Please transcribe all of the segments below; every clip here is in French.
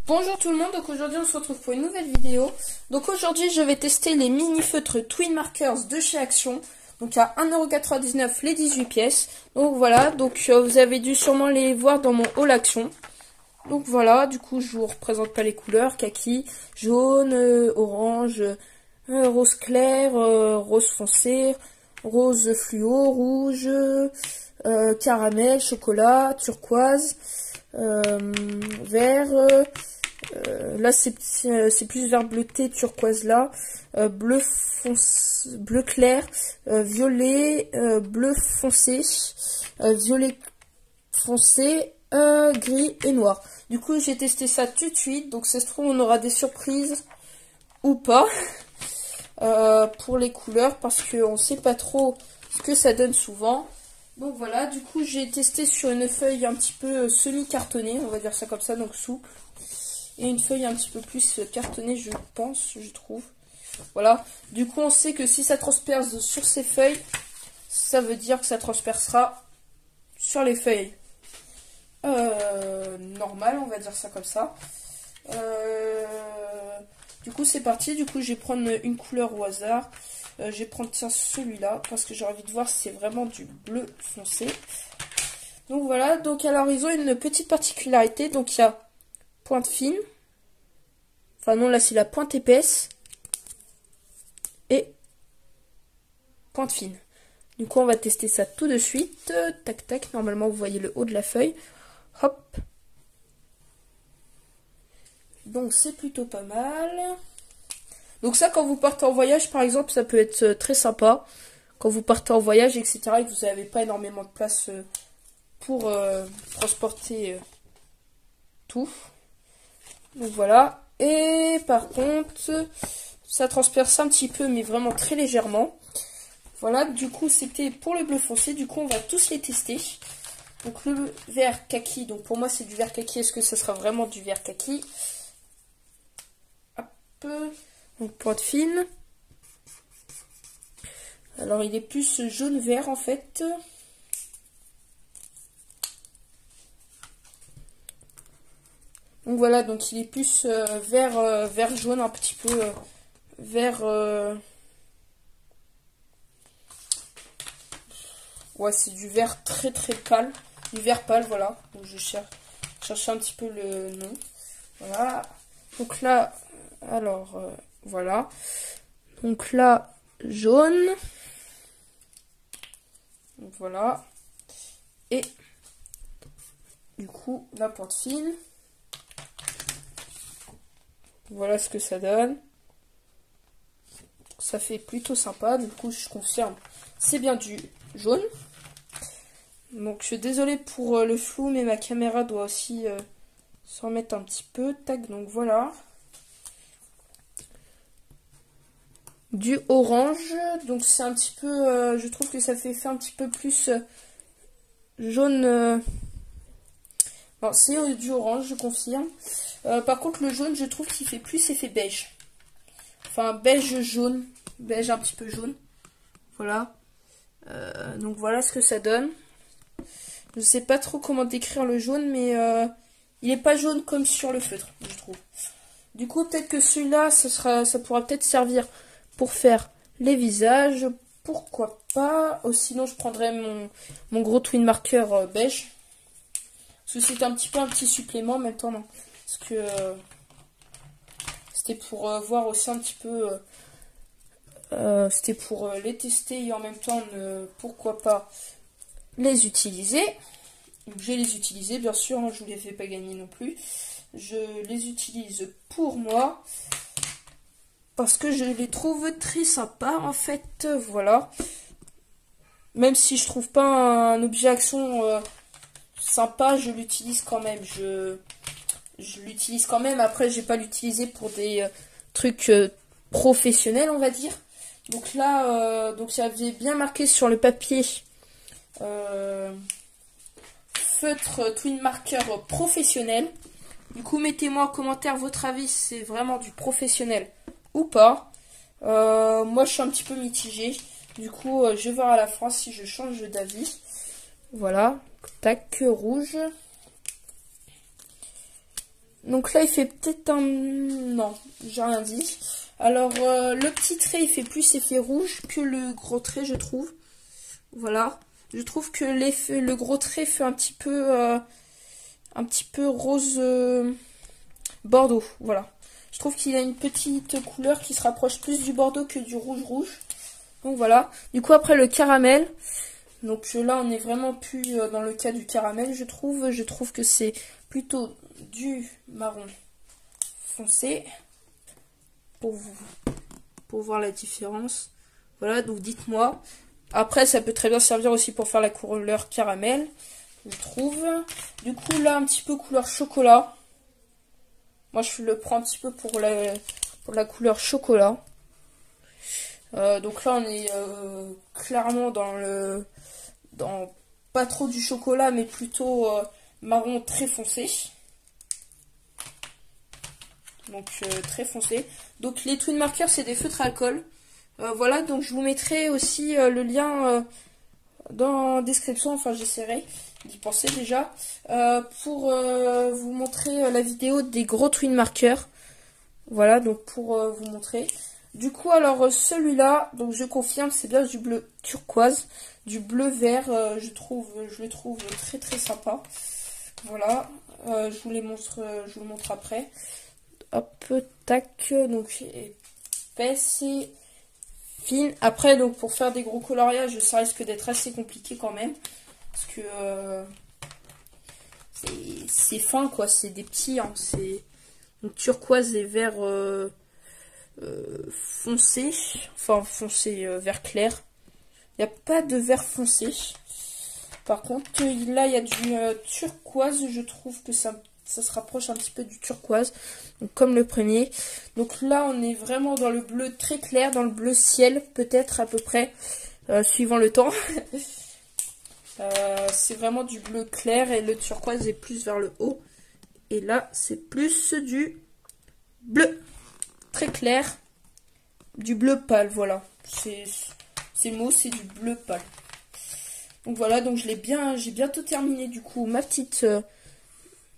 Bonjour tout le monde, donc aujourd'hui on se retrouve pour une nouvelle vidéo. Donc aujourd'hui je vais tester les mini feutres Twin Markers de chez Action. Donc à 1,99 € les 18 pièces. Donc voilà, donc vous avez dû sûrement les voir dans mon haul Action. Donc voilà, du coup je vous représente pas les couleurs, kaki, jaune, orange, rose clair, rose foncé, rose fluo, rouge, caramel, chocolat, turquoise, vert, là c'est plus vert bleuté, turquoise là, bleu foncé, bleu clair, violet, bleu foncé, violet foncé, gris et noir. Du coup j'ai testé ça tout de suite, donc ça se trouve on aura des surprises ou pas pour les couleurs parce qu'on sait pas trop ce que ça donne souvent. Donc voilà, du coup j'ai testé sur une feuille un petit peu semi-cartonnée, on va dire ça comme ça, donc souple. Et une feuille un petit peu plus cartonnée, je pense, je trouve. Voilà, du coup on sait que si ça transperce sur ces feuilles, ça veut dire que ça transpercera sur les feuilles normales, on va dire ça comme ça. Du coup c'est parti, du coup je vais prendre une couleur au hasard. Je vais prendre celui-là parce que j'ai envie de voir si c'est vraiment du bleu foncé. Donc voilà, donc alors ils ont une petite particularité, donc il y a pointe fine. Enfin non, là c'est la pointe épaisse. Et pointe fine. Du coup on va tester ça tout de suite. Tac tac, normalement vous voyez le haut de la feuille. Hop. Donc c'est plutôt pas mal. Donc ça, quand vous partez en voyage, par exemple, ça peut être très sympa. Quand vous partez en voyage, etc., et que vous n'avez pas énormément de place pour transporter tout. Donc voilà. Et par contre, ça transperce un petit peu, mais vraiment très légèrement. Voilà, du coup, c'était pour le bleu foncé. Du coup, on va tous les tester. Donc le vert kaki, donc pour moi, c'est du vert kaki. Est-ce que ça sera vraiment du vert kaki? Hop. Donc pointe fine. Alors il est plus jaune-vert en fait. Donc voilà, donc il est plus vert jaune, un petit peu vert. Ouais, c'est du vert très très pâle. Du vert pâle, voilà. Donc je cherche un petit peu le nom. Voilà. Donc là, alors voilà. Donc là, jaune. Donc voilà. Et du coup, la pointe fine. Voilà ce que ça donne. Ça fait plutôt sympa. Du coup, je confirme. C'est bien du jaune. Donc, je suis désolée pour le flou, mais ma caméra doit aussi s'en mettre un petit peu. Tac, donc voilà. Du orange. Donc, c'est un petit peu... je trouve que ça fait un petit peu plus jaune... Bon, c'est du orange, je confirme. Par contre, le jaune, je trouve qu'il fait plus effet beige. Enfin, beige jaune. Beige un petit peu jaune. Voilà. Donc voilà ce que ça donne. Je sais pas trop comment décrire le jaune, mais il est pas jaune comme sur le feutre, je trouve. Du coup, peut-être que celui-là, ça pourra peut-être servir pour faire les visages. Pourquoi pas. Sinon, je prendrais mon gros twin marker beige. Parce que c'est un petit supplément, en même temps, non. Parce que c'était pour voir aussi un petit peu... c'était pour les tester et en même temps, pourquoi pas les utiliser. Donc, je vais les utiliser, bien sûr, hein, je ne vous les fais pas gagner non plus. Je les utilise pour moi. Parce que je les trouve très sympas, en fait. Voilà. Même si je trouve pas un objet Action sympa, je l'utilise quand même. Je l'utilise quand même. Après, je vais pas l'utiliser pour des trucs professionnels, on va dire. Donc là, donc il y avait bien marqué sur le papier feutre Twin Marker professionnel. Du coup, mettez-moi en commentaire votre avis, c'est vraiment du professionnel ou pas. Moi, je suis un petit peu mitigée. Du coup, je vais voir à la fin si je change d'avis. Voilà, tac, rouge. Donc là, il fait peut-être un... Non, j'ai rien dit. Alors, le petit trait, il fait plus effet rouge que le gros trait, je trouve. Voilà. Je trouve que le gros trait fait un petit peu rose bordeaux. Voilà. Je trouve qu'il a une petite couleur qui se rapproche plus du bordeaux que du rouge. Donc voilà. Du coup, après le caramel. Donc là, on est vraiment plus dans le cas du caramel, je trouve. Je trouve que c'est plutôt du marron foncé. Pour voir la différence. Voilà, donc dites-moi. Après, ça peut très bien servir aussi pour faire la couleur caramel, je trouve. Du coup, là, un petit peu couleur chocolat. Moi, je le prends un petit peu pour la couleur chocolat. Donc là, on est clairement dans pas trop du chocolat, mais plutôt marron très foncé. Donc très foncé. Donc les twin markers, c'est des feutres à alcool. Voilà, donc je vous mettrai aussi le lien dans la description. Enfin, j'essaierai d'y penser déjà. Pour vous montrer la vidéo des gros twin markers. Voilà, donc pour vous montrer. Du coup, alors celui-là, donc je confirme, c'est bien du bleu turquoise. Du bleu vert, je le trouve très très sympa. Voilà, je vous le montre après. Hop, tac, donc épaisse et fine. Après, donc pour faire des gros coloriages, ça risque d'être assez compliqué quand même. Parce que c'est fin, quoi. C'est des petits, hein. C'est donc turquoise et vert foncé. Enfin, foncé, vert clair. Il n'y a pas de vert foncé. Par contre, là, il y a du turquoise. Je trouve que ça se rapproche un petit peu du turquoise, donc comme le premier. Donc là, on est vraiment dans le bleu très clair, dans le bleu ciel, peut-être à peu près, suivant le temps. C'est vraiment du bleu clair et le turquoise est plus vers le haut. Et là, c'est plus du bleu très clair, du bleu pâle, voilà. C'est le mot, c'est du bleu pâle. Donc voilà, donc j'ai bientôt terminé du coup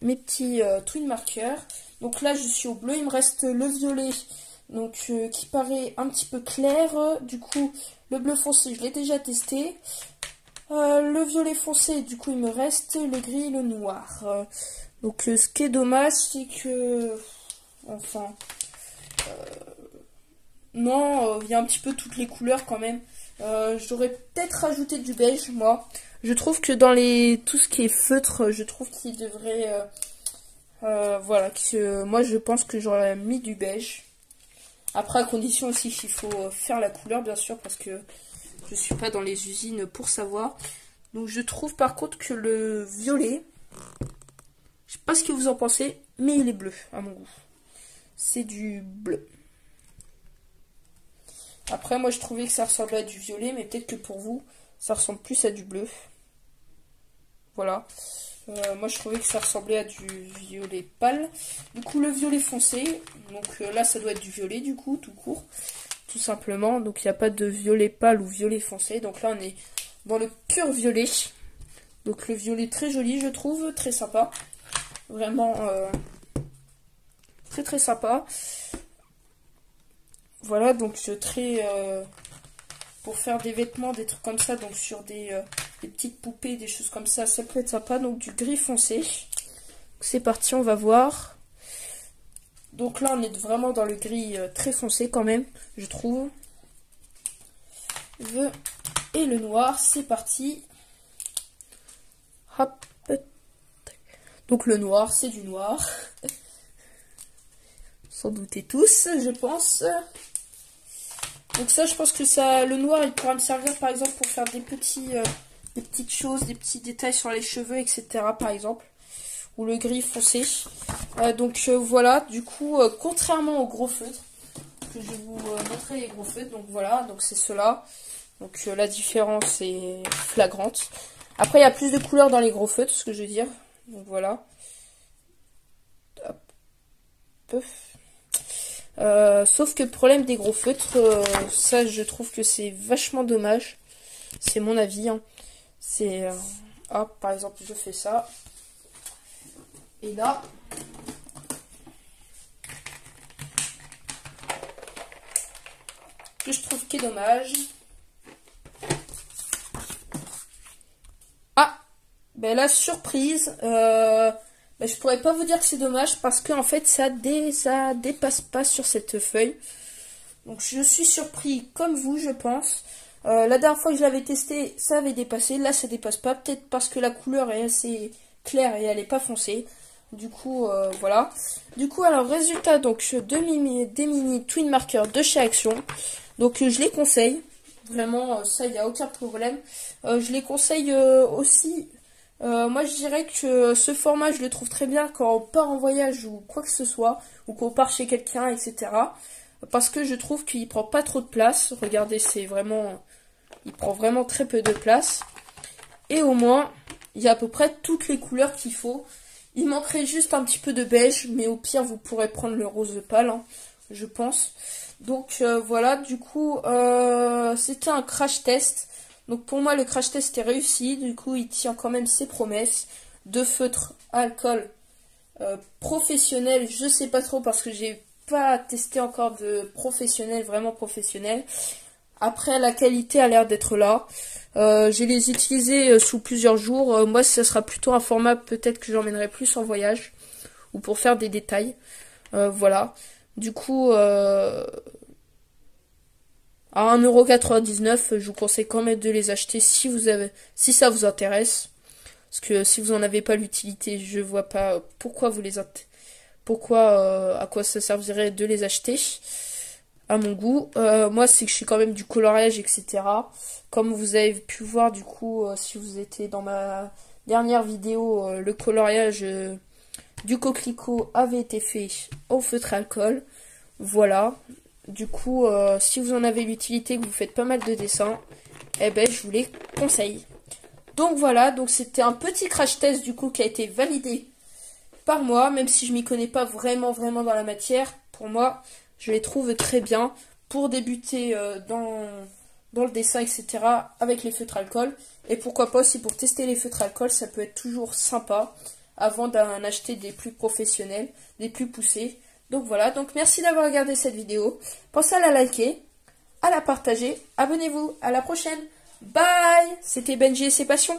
mes petits twin markers. Donc là, je suis au bleu. Il me reste le violet, donc qui paraît un petit peu clair. Du coup, le bleu foncé, je l'ai déjà testé. Le violet foncé, du coup, il me reste le gris et le noir. Donc, ce qui est dommage, c'est que... Enfin... non, il y a un petit peu toutes les couleurs quand même. J'aurais peut-être rajouté du beige, moi. Je trouve que dans tout ce qui est feutre, je trouve qu'il devrait... voilà, moi je pense que j'aurais mis du beige. Après, à condition aussi qu'il faut faire la couleur, bien sûr, parce que je suis pas dans les usines pour savoir. Donc je trouve par contre que le violet, je sais pas ce que vous en pensez, mais il est bleu à mon goût. C'est du bleu. Après, moi je trouvais que ça ressemblait à du violet, mais peut-être que pour vous, ça ressemble plus à du bleu. Voilà. Moi je trouvais que ça ressemblait à du violet pâle. Du coup le violet foncé, donc là ça doit être du violet du coup, tout court, tout simplement. Donc il n'y a pas de violet pâle ou violet foncé. Donc là on est dans le pur violet. Donc le violet très joli, je trouve, très sympa. Vraiment très très sympa. Voilà, donc très... pour faire des vêtements, des trucs comme ça, donc sur des petites poupées, des choses comme ça peut être sympa. Donc du gris foncé. C'est parti, on va voir. Donc là, on est vraiment dans le gris très foncé quand même, je trouve. Et le noir, c'est parti. Hop. Donc le noir, c'est du noir. Sans douter tous, je pense. Donc ça, je pense que le noir, il pourra me servir par exemple pour faire des petites choses, des petits détails sur les cheveux, etc. par exemple. Ou le gris foncé. Donc voilà, du coup, contrairement au gros feutre, que je vais vous montrer les gros feutres, donc voilà, donc c'est cela. Donc la différence est flagrante. Après, il y a plus de couleurs dans les gros feutres, ce que je veux dire. Donc voilà. Hop. Sauf que le problème des gros feutres, ça je trouve que c'est vachement dommage. C'est mon avis. Hein. C'est... hop, par exemple, je fais ça. Et là, que je trouve qui est dommage. Ah, ben la surprise, ben, je pourrais pas vous dire que c'est dommage parce que en fait ça dépasse pas sur cette feuille. Donc je suis surpris comme vous, je pense. La dernière fois que je l'avais testé, ça avait dépassé. Là, ça dépasse pas. Peut-être parce que la couleur est assez claire et elle est pas foncée. Du coup, voilà. Du coup, alors, résultat, donc, des mini Twin Markers de chez Action. Donc, je les conseille. Vraiment, ça, il n'y a aucun problème. Je les conseille aussi. Moi, je dirais que ce format, je le trouve très bien quand on part en voyage ou quoi que ce soit. Ou qu'on part chez quelqu'un, etc. Parce que je trouve qu'il prend pas trop de place. Regardez, c'est vraiment... Il prend vraiment très peu de place. Et au moins, il y a à peu près toutes les couleurs qu'il faut. Il manquerait juste un petit peu de beige. Mais au pire, vous pourrez prendre le rose pâle, hein, je pense. Donc voilà, du coup, c'était un crash test. Donc pour moi, le crash test est réussi. Du coup, il tient quand même ses promesses. De feutre à alcool professionnel. Je sais pas trop parce que j'ai pas testé encore de professionnel, vraiment professionnel. Après, la qualité a l'air d'être là. Je les utilisés sous plusieurs jours. Moi, ce sera plutôt un format peut-être que j'emmènerai plus en voyage. Ou pour faire des détails. Voilà. Du coup, à 1,99 €, je vous conseille quand même de les acheter si ça vous intéresse. Parce que si vous n'en avez pas l'utilité, je vois pas pourquoi à quoi ça servirait de les acheter. À mon goût. Moi, c'est que je suis quand même du coloriage, etc. Comme vous avez pu voir, du coup, si vous étiez dans ma dernière vidéo, le coloriage du coquelicot avait été fait au feutre alcool. Voilà. Du coup, si vous en avez l'utilité, que vous faites pas mal de dessins, eh ben, je vous les conseille. Donc voilà, donc c'était un petit crash test, du coup, qui a été validé par moi, même si je m'y connais pas vraiment dans la matière. Pour moi, je les trouve très bien pour débuter dans le dessin, etc. avec les feutres alcool. Et pourquoi pas aussi pour tester les feutres alcool, ça peut être toujours sympa avant d'en acheter des plus professionnels, des plus poussés. Donc voilà, donc merci d'avoir regardé cette vidéo. Pensez à la liker, à la partager, abonnez-vous, à la prochaine. Bye. C'était Benji et ses passions.